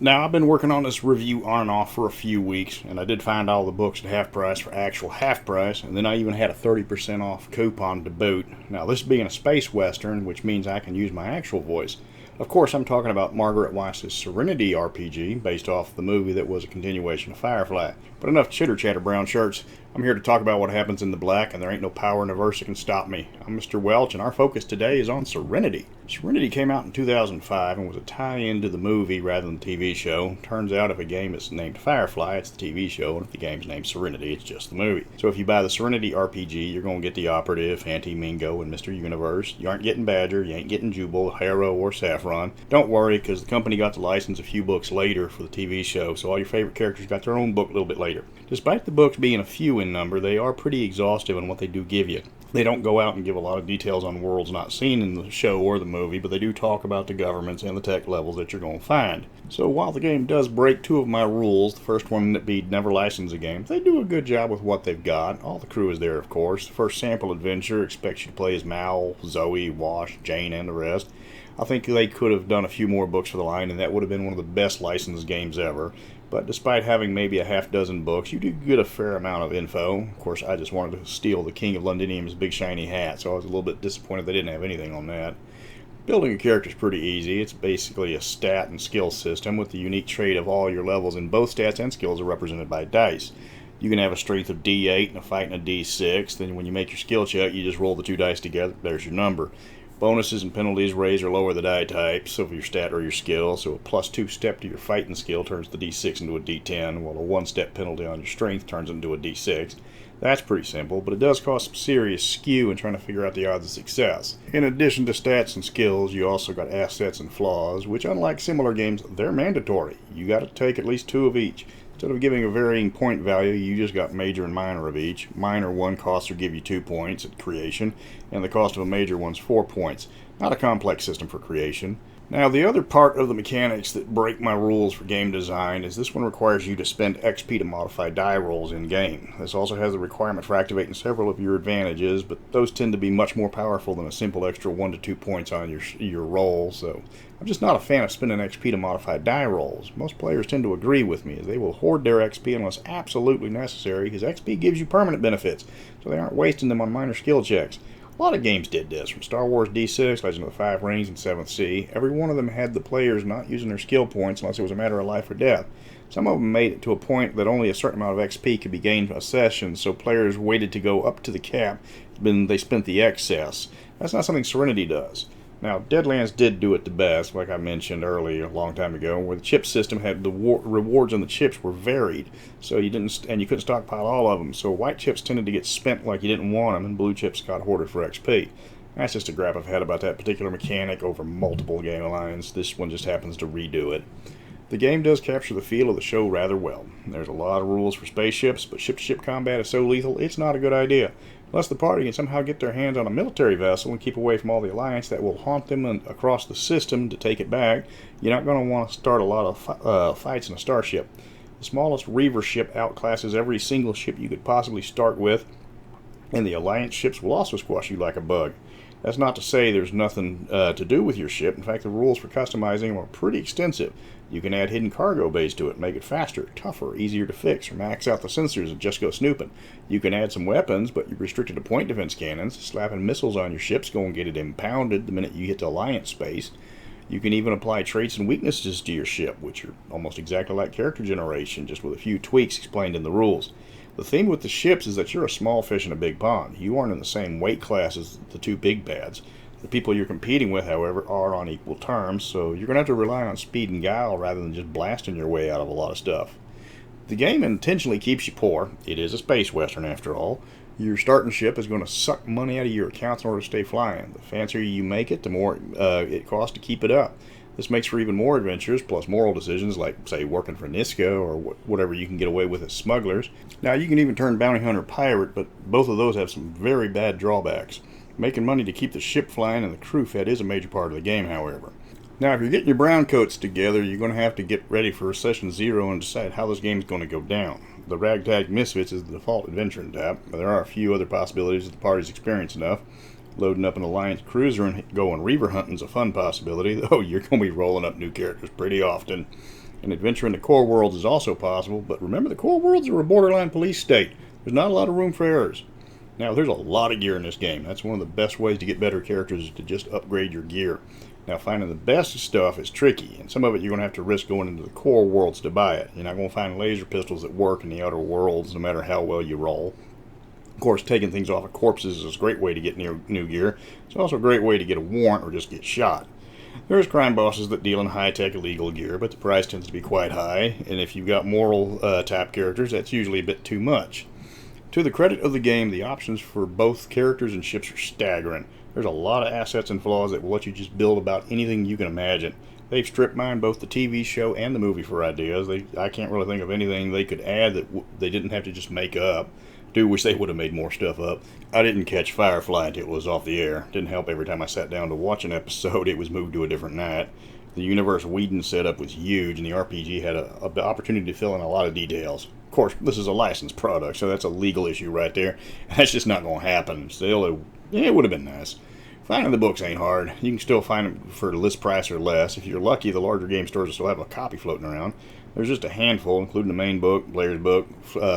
Now, I've been working on this review on and off for a few weeks, and I did find all the books at half price for actual half price, and then I even had a 30% off coupon to boot. Now, this being a space western, which means I can use my actual voice. Of course, I'm talking about Margaret Weis's Serenity RPG, based off the movie that was a continuation of Firefly. But enough chitter-chatter, brown shirts. I'm here to talk about what happens in the black, and there ain't no power in the verse that can stop me. I'm Mr. Welch, and our focus today is on Serenity. Serenity came out in 2005 and was a tie-in to the movie rather than the TV show. Turns out if a game is named Firefly, it's the TV show, and if the game's named Serenity, it's just the movie. So if you buy the Serenity RPG, you're going to get the Operative, Auntie Mingo, and Mr. Universe. You aren't getting Badger, you ain't getting Jubal, Harrow, or Saffron. Don't worry, because the company got to license a few books later for the TV show, so all your favorite characters got their own book a little bit later. Despite the books being a few in number, they are pretty exhaustive in what they do give you. They don't go out and give a lot of details on worlds not seen in the show or the movie, but they do talk about the governments and the tech levels that you're going to find. So while the game does break two of my rules, the first one that be never license a game, they do a good job with what they've got. All the crew is there, of course. The first sample adventure expects you to play as Mal, Zoe, Wash, Jane, and the rest. I think they could have done a few more books for the line, and that would have been one of the best licensed games ever. But despite having maybe a half dozen books, you do get a fair amount of info. Of course, I just wanted to steal the King of Londinium's big shiny hat, so I was a little bit disappointed they didn't have anything on that. Building a character is pretty easy. It's basically a stat and skill system with the unique trait of all your levels, and both stats and skills are represented by dice. You can have a strength of D8 and a fight and a D6. Then when you make your skill check, you just roll the two dice together. There's your number. Bonuses and penalties raise or lower the die types of your stat or your skill, so a +2 step to your fighting skill turns the D6 into a D10, while a 1-step penalty on your strength turns it into a D6. That's pretty simple, but it does cause some serious skew in trying to figure out the odds of success. In addition to stats and skills, you also got assets and flaws, which unlike similar games, they're mandatory. You got to take at least 2 of each. Instead of giving a varying point value, you just got major and minor of each. Minor one costs will give you 2 points at creation, and the cost of a major one's 4 points. Not a complex system for creation. Now, the other part of the mechanics that break my rules for game design is this one requires you to spend XP to modify die rolls in-game. This also has the requirement for activating several of your advantages, but those tend to be much more powerful than a simple extra 1 to 2 points on your roll, so I'm just not a fan of spending XP to modify die rolls. Most players tend to agree with me, as they will hoard their XP unless absolutely necessary, because XP gives you permanent benefits, so they aren't wasting them on minor skill checks. A lot of games did this, from Star Wars D6, Legend of the Five Rings, and 7th Sea. Every one of them had the players not using their skill points unless it was a matter of life or death. Some of them made it to a point that only a certain amount of XP could be gained a session, so players waited to go up to the cap, then they spent the excess. That's not something Serenity does. Now, Deadlands did do it the best, like I mentioned earlier a long time ago, where the chip system had the rewards on the chips were varied, so you couldn't stockpile all of them. So white chips tended to get spent like you didn't want them, and blue chips got hoarded for XP. That's just a gripe I've had about that particular mechanic over multiple game lines. This one just happens to redo it. The game does capture the feel of the show rather well. There's a lot of rules for spaceships, but ship-to-ship combat is so lethal, it's not a good idea. Unless the party can somehow get their hands on a military vessel and keep away from all the Alliance that will haunt them across the system to take it back, you're not going to want to start a lot of fights in a starship. The smallest Reaver ship outclasses every single ship you could possibly start with, and the Alliance ships will also squash you like a bug. That's not to say there's nothing to do with your ship. In fact, the rules for customizing them are pretty extensive. You can add hidden cargo bays to it, make it faster, tougher, easier to fix, or max out the sensors and just go snooping. You can add some weapons, but you're restricted to point defense cannons. Slapping missiles on your ship's going to get it impounded the minute you hit the Alliance space. You can even apply traits and weaknesses to your ship, which are almost exactly like character generation, just with a few tweaks explained in the rules. The theme with the ships is that you're a small fish in a big pond. You aren't in the same weight class as the 2 big bads. The people you're competing with, however, are on equal terms, so you're going to have to rely on speed and guile rather than just blasting your way out of a lot of stuff. The game intentionally keeps you poor. It is a space western after all. Your starting ship is going to suck money out of your accounts in order to stay flying. The fancier you make it, the more it costs to keep it up. This makes for even more adventures, plus moral decisions like, say, working for Niska or whatever you can get away with as smugglers. Now, you can even turn bounty hunter pirate, but both of those have some very bad drawbacks. Making money to keep the ship flying and the crew fed is a major part of the game, however. Now, if you're getting your brown coats together, you're going to have to get ready for Session 0 and decide how this game is going to go down. The Ragtag Misfits is the default adventuring type, but there are a few other possibilities if the party's experienced enough. Loading up an Alliance cruiser and going Reaver Hunting is a fun possibility, though you're going to be rolling up new characters pretty often. And adventure in the core worlds is also possible, but remember the core worlds are a borderline police state. There's not a lot of room for errors. Now, there's a lot of gear in this game. That's one of the best ways to get better characters, is to just upgrade your gear. Now, finding the best stuff is tricky, and some of it you're going to have to risk going into the core worlds to buy it. You're not going to find laser pistols that work in the outer worlds, no matter how well you roll. Of course, taking things off of corpses is a great way to get new gear. It's also a great way to get a warrant or just get shot. There's crime bosses that deal in high-tech illegal gear, but the price tends to be quite high, and if you've got moral type characters, that's usually a bit too much. To the credit of the game, the options for both characters and ships are staggering. There's a lot of assets and flaws that will let you just build about anything you can imagine. They've strip mined both the TV show and the movie for ideas. I can't really think of anything they could add that they didn't have to just make up. Do wish they would have made more stuff up. I didn't catch Firefly until it was off the air. Didn't help every time I sat down to watch an episode, it was moved to a different night. The universe Whedon setup was huge, and the RPG had an opportunity to fill in a lot of details. Of course, this is a licensed product, so that's a legal issue right there. That's just not going to happen. Still, it would have been nice. Finding the books ain't hard. You can still find them for list price or less. If you're lucky, the larger game stores will still have a copy floating around. There's just a handful, including the main book, player's book,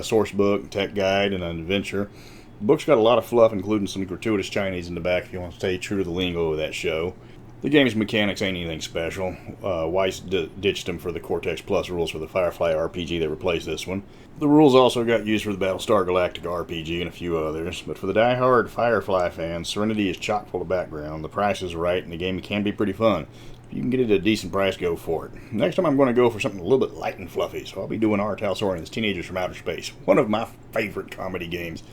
source book, tech guide, and an adventure. The book's got a lot of fluff, including some gratuitous Chinese in the back if you want to stay true to the lingo of that show. The game's mechanics ain't anything special. Weiss ditched them for the Cortex Plus rules for the Firefly RPG that replaced this one. The rules also got used for the Battlestar Galactica RPG and a few others, but for the die-hard Firefly fans, Serenity is chock full of background, the price is right, and the game can be pretty fun. If you can get it at a decent price, go for it. Next time I'm going to go for something a little bit light and fluffy, so I'll be doing R. Talsorian's Teenagers from Outer Space, one of my favorite comedy games.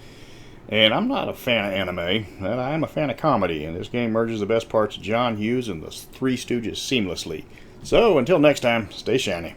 And I'm not a fan of anime, but I am a fan of comedy, and this game merges the best parts of John Hughes and the Three Stooges seamlessly. So, until next time, stay shiny.